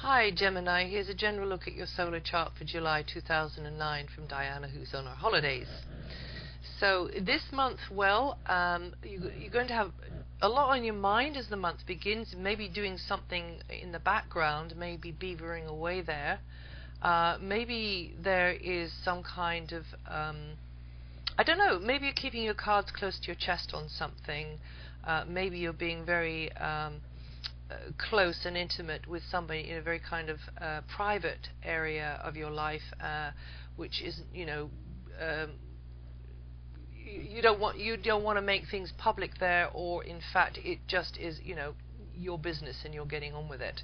Hi Gemini, here's a general look at your solar chart for July 2009 from Diana, who's on her holidays. So this month, well, you're going to have a lot on your mind as the month begins, maybe doing something in the background, maybe beavering away there. Maybe there is some kind of, I don't know, maybe you're keeping your cards close to your chest on something. Maybe you're being very close and intimate with somebody in a very kind of private area of your life, which isn't, you don't want to make things public there, or in fact it just is, your business and you're getting on with it.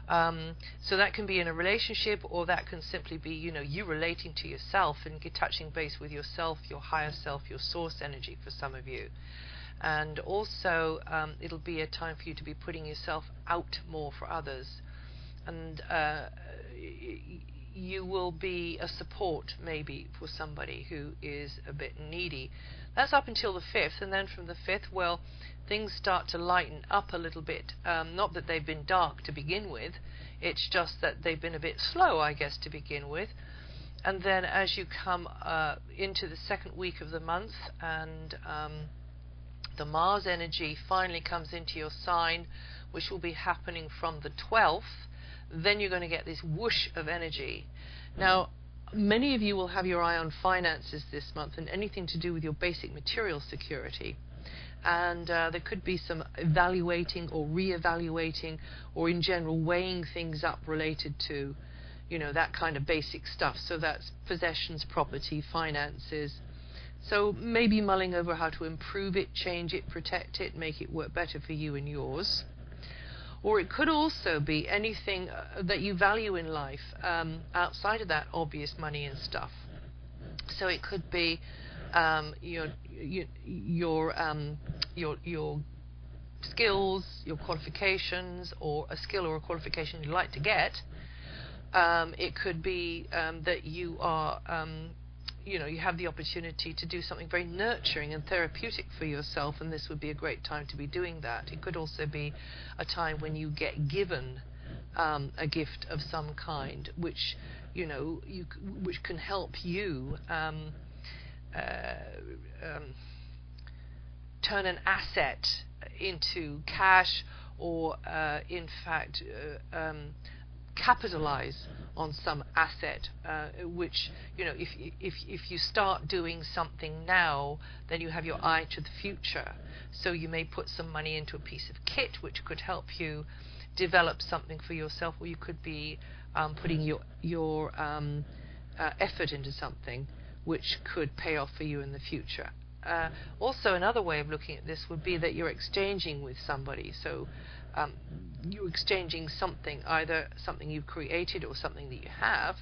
So that can be in a relationship, or that can simply be, you relating to yourself and touching base with yourself, your higher self, your source energy for some of you. And also it'll be a time for you to be putting yourself out more for others, and you will be a support maybe for somebody who is a bit needy. That's up until the 5th, and then from the 5th, well, things start to lighten up a little bit. Not that they've been dark to begin with, it's just that they've been a bit slow, I guess, to begin with. And then as you come into the second week of the month, and the Mars energy finally comes into your sign, which will be happening from the 12th, then you're going to get this whoosh of energy. Now, many of you will have your eye on finances this month and anything to do with your basic material security. And there could be some evaluating or re-evaluating, or in general weighing things up related to, that kind of basic stuff. So that's possessions, property, finances. So maybe mulling over how to improve it, change it, protect it, make it work better for you and yours. Or it could also be anything that you value in life outside of that obvious money and stuff. So it could be your skills, your qualifications, or a skill or a qualification you'd like to get. It could be that you are you have the opportunity to do something very nurturing and therapeutic for yourself, and this would be a great time to be doing that. It could also be a time when you get given a gift of some kind, which which can help you turn an asset into cash, or in fact capitalize on some asset, which if you start doing something now, then you have your eye to the future. So you may put some money into a piece of kit which could help you develop something for yourself, or you could be putting your effort into something which could pay off for you in the future. Also, another way of looking at this would be that you're exchanging with somebody. So you're exchanging something, either something you've created or something that you have,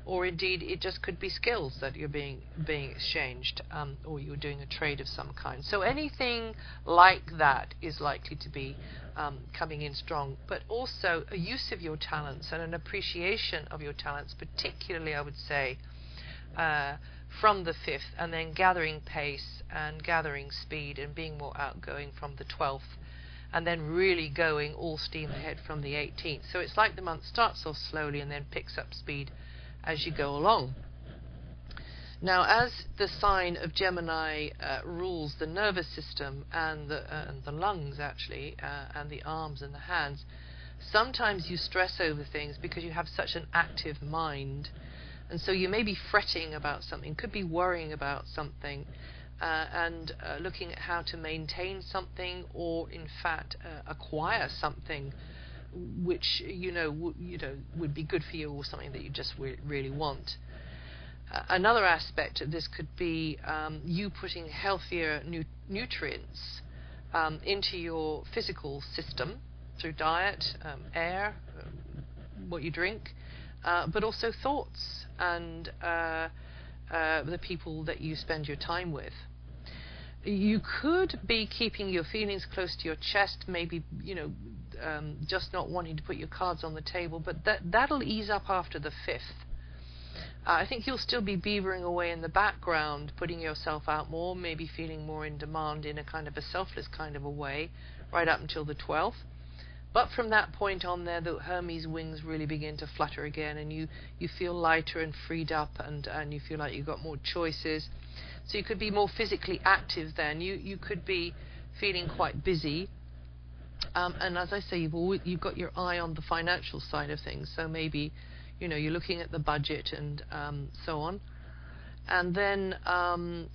or indeed it just could be skills that you're being exchanged, or you're doing a trade of some kind. So anything like that is likely to be coming in strong, but also a use of your talents and an appreciation of your talents, particularly I would say from the 5th, and then gathering pace and gathering speed and being more outgoing from the 12th, and then really going all steam ahead from the 18th. So it's like the month starts off slowly and then picks up speed as you go along. Now, as the sign of Gemini rules the nervous system and the lungs, actually, and the arms and the hands, sometimes you stress over things because you have such an active mind. And so you may be fretting about something, could be worrying about something, and looking at how to maintain something, or in fact acquire something which would be good for you, or something that you just really want. Another aspect of this could be you putting healthier nutrients into your physical system through diet, air, what you drink, but also thoughts and the people that you spend your time with. You could be keeping your feelings close to your chest, maybe just not wanting to put your cards on the table, but that'll ease up after the 5th. I think you'll still be beavering away in the background, putting yourself out more, maybe feeling more in demand in a kind of a selfless kind of a way, right up until the 12th. But from that point on there, the Hermes wings really begin to flutter again, and you feel lighter and freed up, and you feel like you've got more choices. So you could be more physically active then. You could be feeling quite busy. And as I say, you've got your eye on the financial side of things. So maybe, you're looking at the budget and so on. And then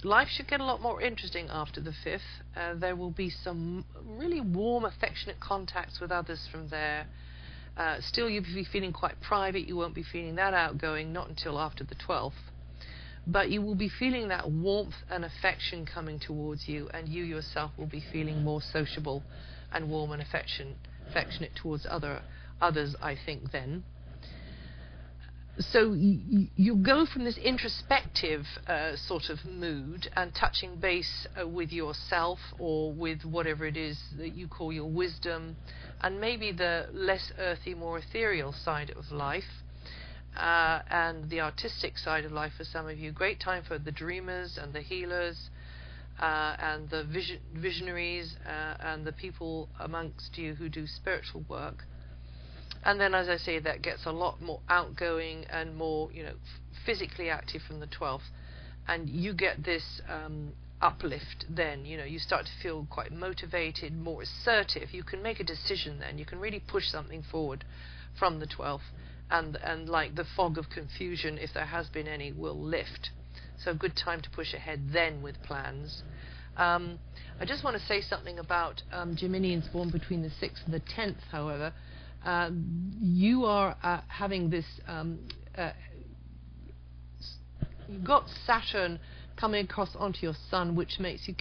life should get a lot more interesting after the 5th. There will be some really warm, affectionate contacts with others from there. Still, you'll be feeling quite private. You won't be feeling that outgoing, not until after the 12th. But you will be feeling that warmth and affection coming towards you, and you yourself will be feeling more sociable and warm and affectionate towards others, I think, then. So you go from this introspective sort of mood and touching base with yourself, or with whatever it is that you call your wisdom, and maybe the less earthy, more ethereal side of life, and the artistic side of life for some of you. Great time for the dreamers and the healers, and the visionaries, and the people amongst you who do spiritual work. And then, as I say, that gets a lot more outgoing and more, physically active from the 12th. And you get this uplift then. You start to feel quite motivated, more assertive. You can make a decision then. You can really push something forward from the 12th. And like the fog of confusion, if there has been any, will lift. So a good time to push ahead then with plans. I just want to say something about Geminians born between the 6th and the 10th, however. You are having this, you've got Saturn coming across onto your Sun, which makes you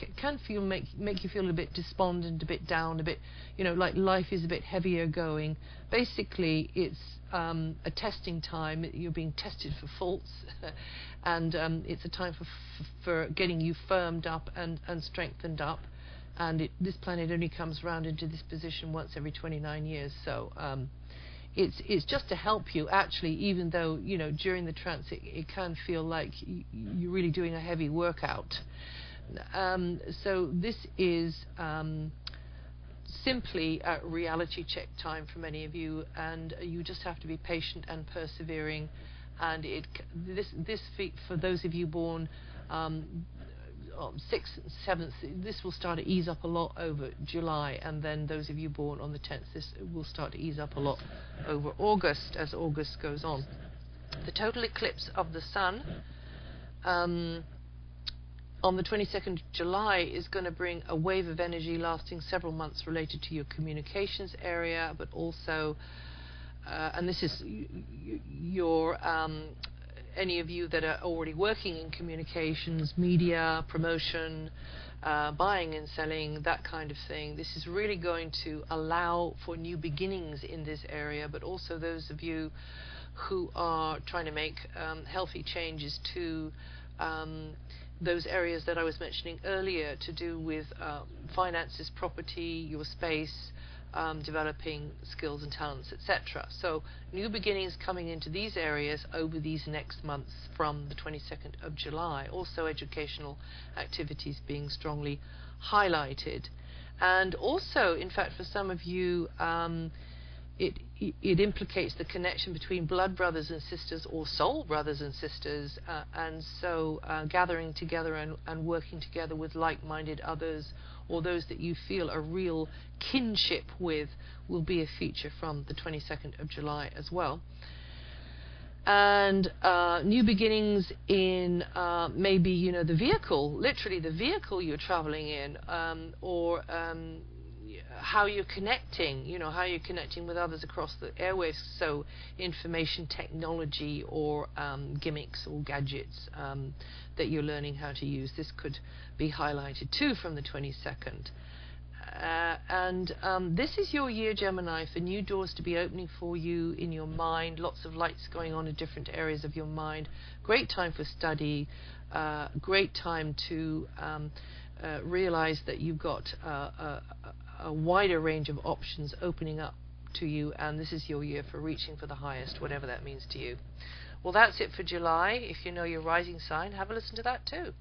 make you feel a bit despondent, a bit down, a bit, like life is a bit heavier going. Basically, it's a testing time. You're being tested for faults, and it's a time for getting you firmed up and strengthened up. And this planet only comes around into this position once every 29 years. So it's just to help you, actually, even though, during the transit it can feel like you're really doing a heavy workout. So this is simply a reality check time for many of you, and you just have to be patient and persevering. And this for those of you born 6th and 7th, this will start to ease up a lot over July, and then those of you born on the 10th, this will start to ease up a lot over August, as August goes on. The total eclipse of the Sun on the 22nd of July is going to bring a wave of energy lasting several months related to your communications area, but also, and this is your any of you that are already working in communications, media, promotion, buying and selling, that kind of thing. This is really going to allow for new beginnings in this area, but also those of you who are trying to make healthy changes to those areas that I was mentioning earlier, to do with finances, property, your space, developing skills and talents, etc. So new beginnings coming into these areas over these next months from the 22nd of July. Also educational activities being strongly highlighted. And also, in fact, for some of you, it implicates the connection between blood brothers and sisters, or soul brothers and sisters, and so gathering together and working together with like-minded others, or those that you feel a real kinship with, will be a feature from the 22nd of July as well. And new beginnings in maybe, the vehicle, literally the vehicle you're traveling in, or how you're connecting, how you're connecting with others across the airwaves. So information technology, or gimmicks or gadgets that you're learning how to use. This could be highlighted too from the 22nd. And this is your year, Gemini, for new doors to be opening for you in your mind. Lots of lights going on in different areas of your mind. Great time for study. Great time to realize that you've got a wider range of options opening up to you, and this is your year for reaching for the highest, whatever that means to you. Well, that's it for July. If you know your rising sign, have a listen to that too.